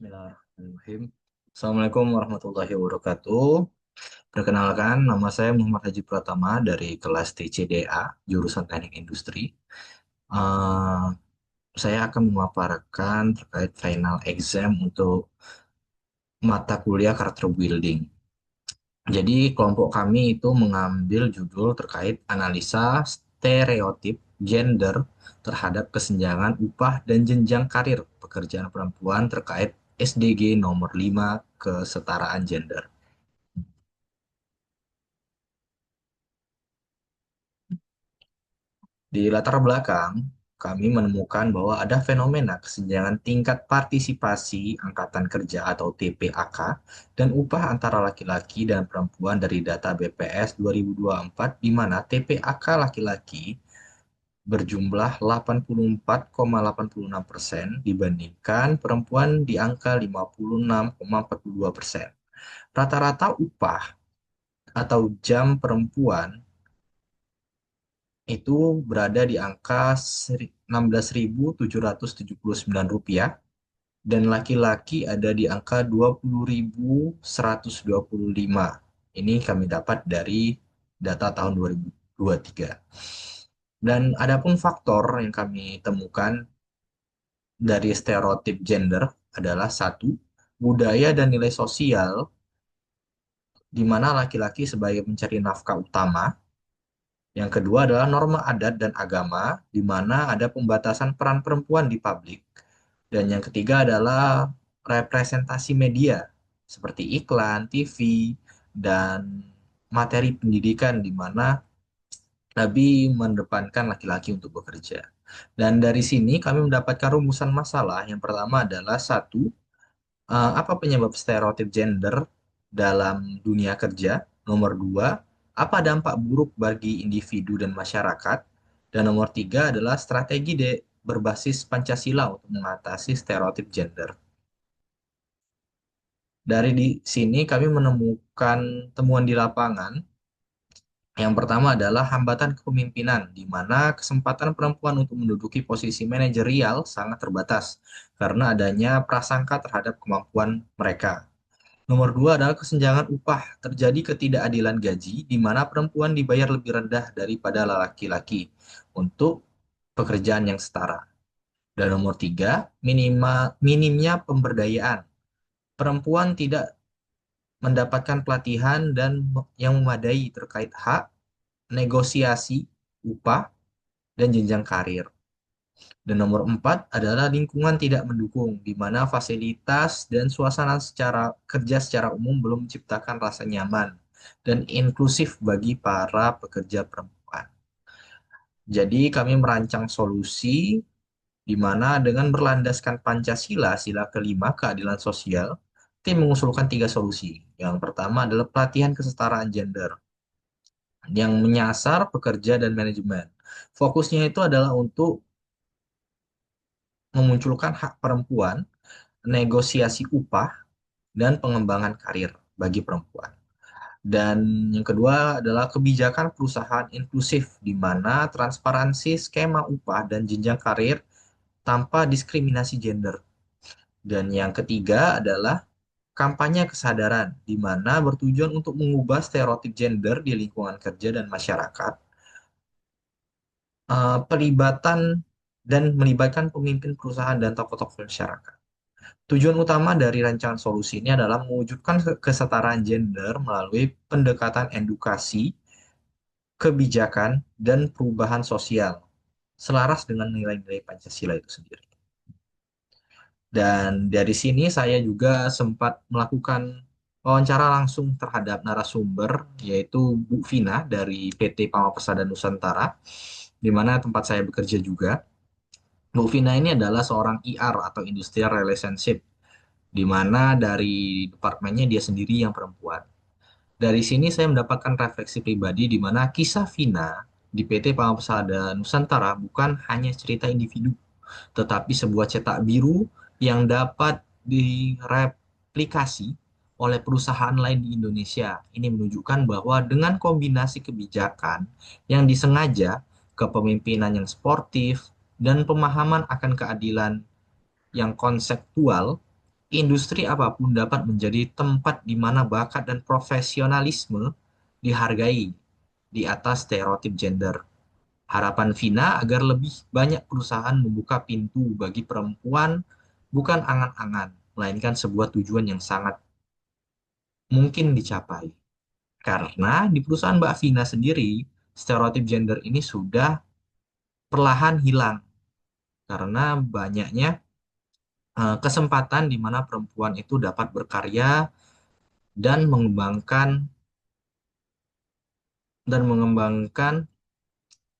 Bismillahirrahmanirrahim. Assalamualaikum warahmatullahi wabarakatuh. Perkenalkan, nama saya Muhammad Haji Pratama dari kelas TCDA, jurusan Teknik Industri. Eh, saya akan memaparkan terkait final exam untuk mata kuliah Character Building. Jadi, kelompok kami itu mengambil judul terkait analisa stereotip gender terhadap kesenjangan upah dan jenjang karir pekerjaan perempuan terkait SDG nomor 5 kesetaraan gender. Di latar belakang, kami menemukan bahwa ada fenomena kesenjangan tingkat partisipasi angkatan kerja atau TPAK dan upah antara laki-laki dan perempuan dari data BPS 2024 di mana TPAK laki-laki berjumlah 84,86% dibandingkan perempuan di angka 56,42%. Rata-rata upah atau jam perempuan itu berada di angka 16.779 rupiah dan laki-laki ada di angka 20.125. Ini kami dapat dari data tahun 2023. Dan adapun faktor yang kami temukan dari stereotip gender adalah satu, budaya dan nilai sosial di mana laki-laki sebagai pencari nafkah utama. Yang kedua adalah norma adat dan agama, di mana ada pembatasan peran perempuan di publik. Dan yang ketiga adalah representasi media, seperti iklan, TV, dan materi pendidikan, di mana lebih mendepankan laki-laki untuk bekerja. Dan dari sini kami mendapatkan rumusan masalah. Yang pertama adalah satu, apa penyebab stereotip gender dalam dunia kerja? Nomor dua, apa dampak buruk bagi individu dan masyarakat? Dan nomor tiga adalah strategi berbasis Pancasila untuk mengatasi stereotip gender. Dari di sini kami menemukan temuan di lapangan. Yang pertama adalah hambatan kepemimpinan, di mana kesempatan perempuan untuk menduduki posisi manajerial sangat terbatas karena adanya prasangka terhadap kemampuan mereka. Nomor dua adalah kesenjangan upah. Terjadi ketidakadilan gaji di mana perempuan dibayar lebih rendah daripada laki-laki untuk pekerjaan yang setara. Dan nomor tiga, minimnya pemberdayaan. Perempuan tidak mendapatkan pelatihan dan yang memadai terkait hak, negosiasi, upah, dan jenjang karir. Dan nomor empat adalah lingkungan tidak mendukung, di mana fasilitas dan suasana kerja secara umum belum menciptakan rasa nyaman dan inklusif bagi para pekerja perempuan. Jadi kami merancang solusi di mana dengan berlandaskan Pancasila, sila kelima, keadilan sosial, tim mengusulkan tiga solusi. Yang pertama adalah pelatihan kesetaraan gender yang menyasar pekerja dan manajemen. Fokusnya itu adalah untuk memunculkan hak perempuan, negosiasi upah, dan pengembangan karir bagi perempuan. Dan yang kedua adalah kebijakan perusahaan inklusif, di mana transparansi skema upah dan jenjang karir tanpa diskriminasi gender. Dan yang ketiga adalah kampanye kesadaran, di mana bertujuan untuk mengubah stereotip gender di lingkungan kerja dan masyarakat, pelibatan dan melibatkan pemimpin perusahaan dan tokoh-tokoh masyarakat. Tujuan utama dari rancangan solusi ini adalah mewujudkan kesetaraan gender melalui pendekatan edukasi, kebijakan, dan perubahan sosial, selaras dengan nilai-nilai Pancasila itu sendiri. Dan dari sini saya juga sempat melakukan wawancara langsung terhadap narasumber, yaitu Bu Vina dari PT Pama Persada Nusantara, di mana tempat saya bekerja juga. Bu Vina ini adalah seorang IR atau Industrial Relationship, di mana dari departemennya dia sendiri yang perempuan. Dari sini saya mendapatkan refleksi pribadi di mana kisah Vina di PT Pamsada Nusantara bukan hanya cerita individu, tetapi sebuah cetak biru yang dapat direplikasi oleh perusahaan lain di Indonesia. Ini menunjukkan bahwa dengan kombinasi kebijakan yang disengaja, kepemimpinan yang sportif, dan pemahaman akan keadilan yang konseptual, Industri apapun dapat menjadi tempat di mana bakat dan profesionalisme dihargai di atas stereotip gender. Harapan Vina agar lebih banyak perusahaan membuka pintu bagi perempuan bukan angan-angan, melainkan sebuah tujuan yang sangat mungkin dicapai. Karena di perusahaan Mbak Vina sendiri, stereotip gender ini sudah perlahan hilang karena banyaknya kesempatan di mana perempuan itu dapat berkarya dan mengembangkan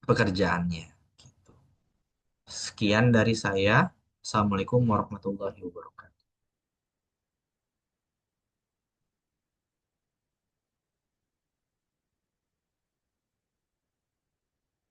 pekerjaannya. Gitu. Sekian dari saya. Assalamualaikum warahmatullahi wabarakatuh.